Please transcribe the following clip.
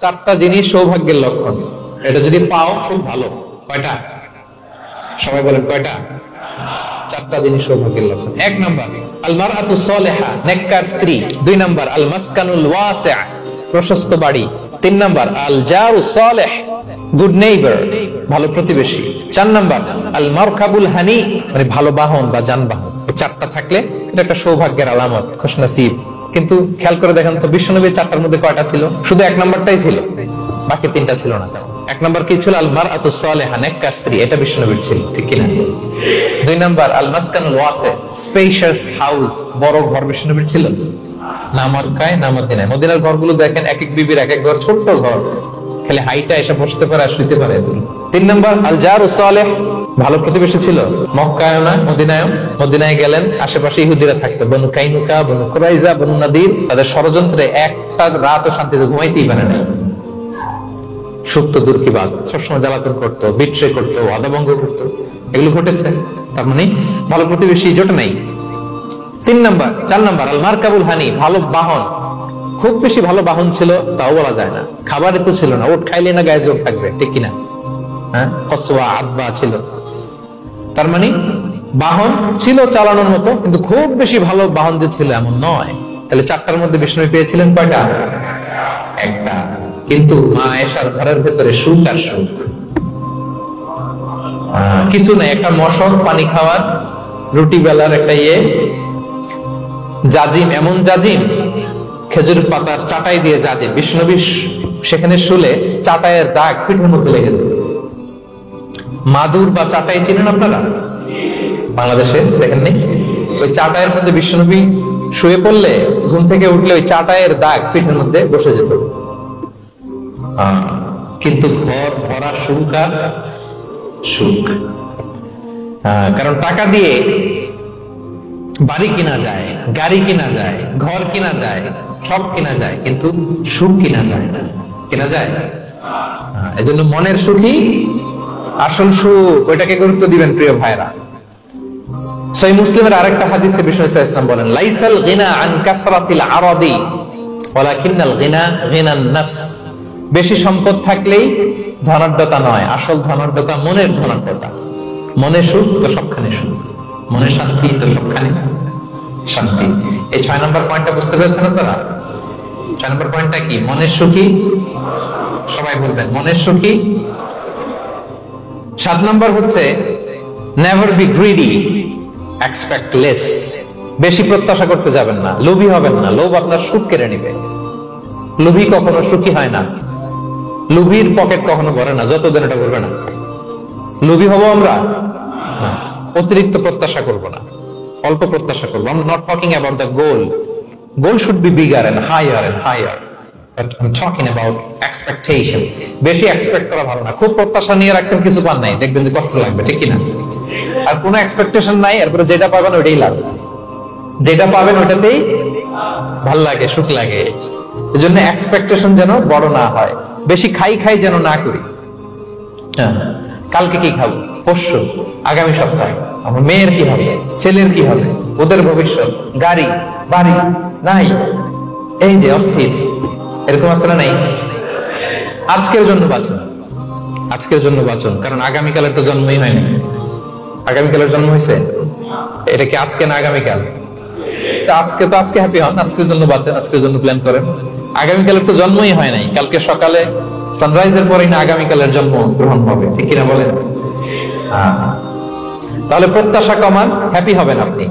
চারটা জিনিস সৌভাগ্যের লক্ষণ, এটা যদি পাও খুব ভালো। কয়টা? সবাই বলেন কয়টা? চারটা জিনিস সৌভাগ্যের লক্ষণ। এক নাম্বার আল মারআতু সালিহা, নেককার স্ত্রী। দুই নাম্বার আল মাসকানুল ওয়াসিআ, প্রশস্ত বাড়ি। তিন নাম্বার আল জারু সালিহ, গুড নেইবার, ভালো প্রতিবেশী। চার নাম্বার আল মারকাবুল হানি, মানে ভালো বাহন বা যানবাহন। এই চারটা থাকলে এটা একটা সৌভাগ্যের আলামত, খুশনসিব। কিন্তু খেয়াল করে দেখেন তো বিশ্বনবীর চারটার মধ্যে কয়টা ছিল? শুধু এক নাম্বারটাই ছিল, বাকি তিনটা ছিল না। এক নাম্বার কি ছিল? আল মারআতু সালিহা, নেককার স্ত্রী, এটা বিশ্বনবীর ছিল, ঠিক কি না? দুই নাম্বার আল মাসকানুল ওয়াসি, স্পেশাস হাউস, বড় ঘর বিশ্বনবীর ছিল না? মক্কায় না মদিনায়? মদিনার ঘরগুলো দেখেন এক এক বিবির এক এক ঘর, ছোট্ট ঘর, খালি হাইটা এসে বসতে পারে আর শুইতে পারে। তিন নাম্বার আল জারু সালিহ, ভালো প্রতিবেশী ছিল। মক্কায় না মদিনায়? মদিনায় গেলেন, আশেপাশে ইহুদিরা থাকতো, বনু কাইনুকা, বনু কুরাইজা, বনু নাদির। তাদের ষড়যন্ত্রে একটা রাতও শান্তিতে ঘুমাইতেই পারে না। সুপ্ত দূর কি বাদ, সবসময় জ্বালাতন করতো, বিট্রে করতো, আদাভঙ্গ করতো, এগুলো ঘটেছে। তার মানে ভালো প্রতিবেশী জোটে নাই। তিন নাম্বার, চার নাম্বার আল মারকাবুল হানি, ভালো বাহন। খুব বেশি ভালো বাহন ছিল তাও বলা যায় না, খাবারে তো ছিল না, ওট খাইলে না গায়ে জোর থাকবে, ঠিক কিনা? হ্যাঁ, কসওয়া আদবা ছিল। তার মানে বাহন ছিল চালানোর মতো, কিন্তু খুব বেশি ভালো বাহন যে ছিল এমন নয়। তাহলে চারটার মধ্যে বিষ্ণু পেয়েছিলেন কয়টা? একটা। কিন্তু মা আয়েশার ঘরের ভেতরে সুখ আর সুখ, কিছু নাই। একটা মশক পানি খাওয়ার, রুটি বেলার একটা জাজিম, এমন জাজিম, খেজুর পাতার চাটাই দিয়ে জাজিম। বিষ্ণুনবী সেখানে শুলে চাটাইয়ের দাগ পিঠের মধ্যে লেগে যেত। মাদুর বা চাটাই চিনেন আপনারা? বাংলাদেশে দেখেননি? ওই চাটাইয়ের মধ্যে বিষ্ণুনবী শুয়ে পড়লে, ঘুম থেকে উঠলে ওই চাটাইয়ের দাগ পিঠের মধ্যে বসে যেত। কিন্তু ঘর ভরা সুখ আর সুখ। কারণ টাকা দিয়ে বাড়ি কিনা যায়, গাড়ি কিনা যায়, ঘর কিনা যায়, সব কিনা যায়, কিন্তু সুখ কিনা যায় না। কিনা যায়? এজন্য মনের সুখই আসল সুখ, ওইটাকে গুরুত্ব দিবেন প্রিয় ভাইরা। সহিহ মুসলিমের আরেকটা হাদিসে বিষ্ণু সাল্লাল্লাহু আলাইহি ওয়াসাল্লাম বলেন, লাইসাল গিনা আন কাসরাতিল আরাদি ওয়ালাকিন্নাল গিনা গিনান নাফস। বেশি সম্পদ থাকলেই ধনাঢ্যতা নয়, আসল ধনাঢ্যতা মনের ধনাঢ্যতা। মনে সুখ তো সবখানে সুখ, মনে শান্তি তো সবখানে শান্তি। এই 6 নম্বর পয়েন্টটা বুঝতে পেরেছেন আপনারা? 6 নম্বর পয়েন্টটা কি? মনের সুখী। সবাই বলবেন মনের সুখী। 7 নম্বর হচ্ছে never be greedy, expect less. বেশি প্রত্যাশা করতে যাবেন না, লোভী হবেন না। লোভ আপনার সুখ কেড়ে নিবে। লোভী কখনো সুখী হয় না, লোভীর পকেট কখনো ভরে না, যতদিন এটা করবে না। লোভী হবো আমরা না, অতিরিক্ত প্রত্যাশা করব না, অল্প প্রত্যাশা করবো। I'm not talking about the goal. Goal should be bigger and higher and higher. But I'm talking about expectation. বেশি এক্সপেক্ট করা ভালো না। খুব প্রত্যাশা নিয়ে রাখছেন, কিছু পান নাই, দেখবেন যে কষ্ট লাগবে, ঠিক কিনা? আর কোনো এক্সপেকটেশন নাই, এরপরে যেটা পাবেন ওইটাই লাগবে। যেটা পাবেন ওইটাতেই ভাল লাগে, সুখ লাগে। এজন্য এক্সপেকটেশন যেন বড় না হয়, বেশি খাই খাই যেন না করি। হ্যাঁ, কালকে কি খাবো, পরশু, আগামী সপ্তাহে আমার মেয়ের কি হবে, ছেলের কি হবে, ওদের ভবিষ্যৎ, গাড়ি বাড়ি নাই, এই যে অস্থির, এরকম আসলে নাই। আজকের জন্য বাঁচুন, আজকের জন্য বাঁচুন, কারণ আগামীকালের তো জন্মই হয়নি। আগামীকালের জন্ম হয়েছে, এটা কি আজকে না আগামীকাল? আজকে তো আজকে হ্যাপি হন, আজকের জন্য বাঁচেন, আজকের জন্য প্ল্যান করেন। আগামীকালের তো জন্মই হয় নাই, কালকে সকালে সানরাইজের পরেই না আগামীকালের জন্ম গ্রহণ হবে, ঠিক কিনা বলেন? তাহলে প্রত্যাশা কমান, হ্যাপি হবেন আপনি।